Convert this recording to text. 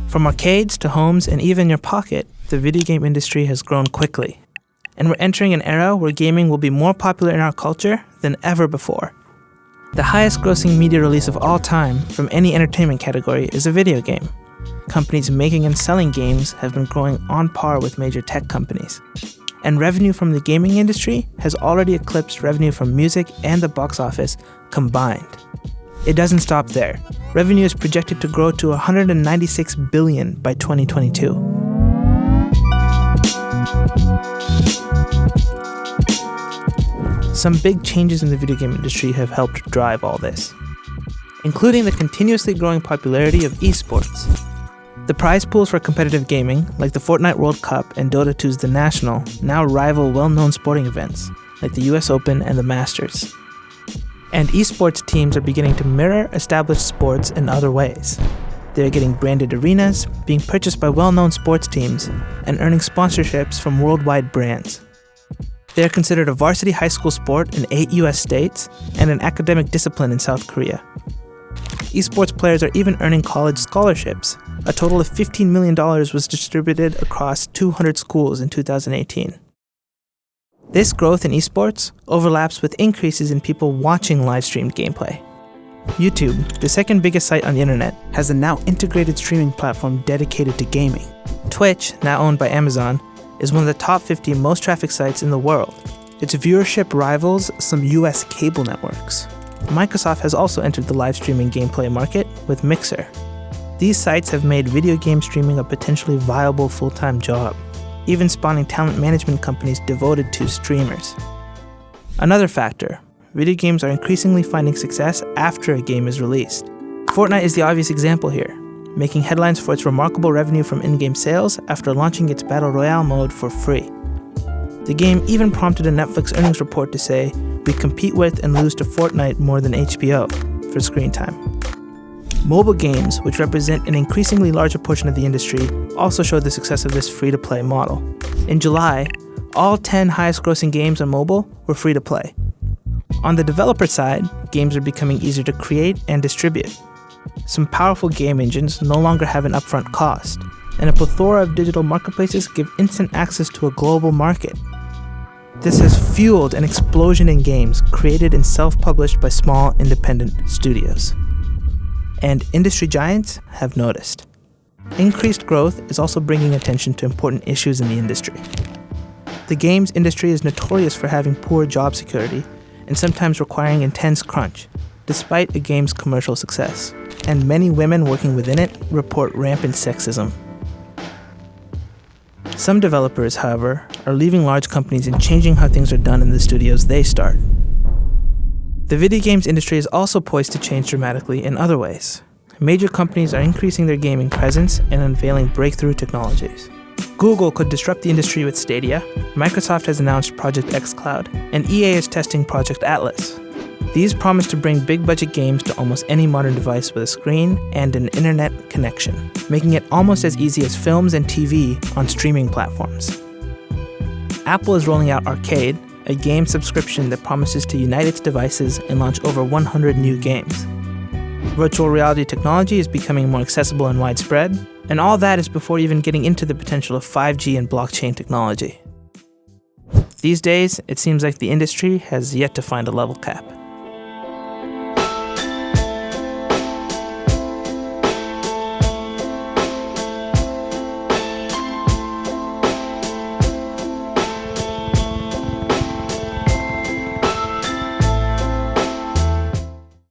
From arcades to homes and even your pocket, the video game industry has grown quickly. And we're entering an era where gaming will be more popular in our culture than ever before. The highest grossing media release of all time from any entertainment category is a video game. Companies making and selling games have been growing on par with major tech companies. And revenue from the gaming industry has already eclipsed revenue from music and the box office combined. It doesn't stop there. Revenue is projected to grow to $196 billion by 2022. Some big changes in the video game industry have helped drive all this, including the continuously growing popularity of eSports. The prize pools for competitive gaming, like the Fortnite World Cup and Dota 2's The National, now rival well-known sporting events, like the US Open and the Masters. And esports teams are beginning to mirror established sports in other ways. They're getting branded arenas, being purchased by well-known sports teams, and earning sponsorships from worldwide brands. They are considered a varsity high school sport in 8 US states and an academic discipline in South Korea. Esports players are even earning college scholarships. A total of $15 million was distributed across 200 schools in 2018. This growth in esports overlaps with increases in people watching live-streamed gameplay. YouTube, the second biggest site on the internet, has a now integrated streaming platform dedicated to gaming. Twitch, now owned by Amazon, is one of the top 50 most trafficked sites in the world. Its viewership rivals some US cable networks. Microsoft has also entered the live streaming gameplay market with Mixer. These sites have made video game streaming a potentially viable full-time job, even spawning talent management companies devoted to streamers. Another factor, video games are increasingly finding success after a game is released. Fortnite is the obvious example here, making headlines for its remarkable revenue from in-game sales after launching its Battle Royale mode for free. The game even prompted a Netflix earnings report to say, "We compete with and lose to Fortnite more than HBO for screen time." Mobile games, which represent an increasingly larger portion of the industry, also showed the success of this free-to-play model. In July, all 10 highest-grossing games on mobile were free-to-play. On the developer side, games are becoming easier to create and distribute. Some powerful game engines no longer have an upfront cost, and a plethora of digital marketplaces give instant access to a global market. This has fueled an explosion in games created and self-published by small, independent studios. And industry giants have noticed. Increased growth is also bringing attention to important issues in the industry. The games industry is notorious for having poor job security and sometimes requiring intense crunch, despite a game's commercial success. And many women working within it report rampant sexism. Some developers, however, are leaving large companies and changing how things are done in the studios they start. The video games industry is also poised to change dramatically in other ways. Major companies are increasing their gaming presence and unveiling breakthrough technologies. Google could disrupt the industry with Stadia, Microsoft has announced Project xCloud, and EA is testing Project Atlas. These promise to bring big-budget games to almost any modern device with a screen and an internet connection, making it almost as easy as films and TV on streaming platforms. Apple is rolling out Arcade, a game subscription that promises to unite its devices and launch over 100 new games. Virtual reality technology is becoming more accessible and widespread, and all that is before even getting into the potential of 5G and blockchain technology. These days, it seems like the industry has yet to find a level cap.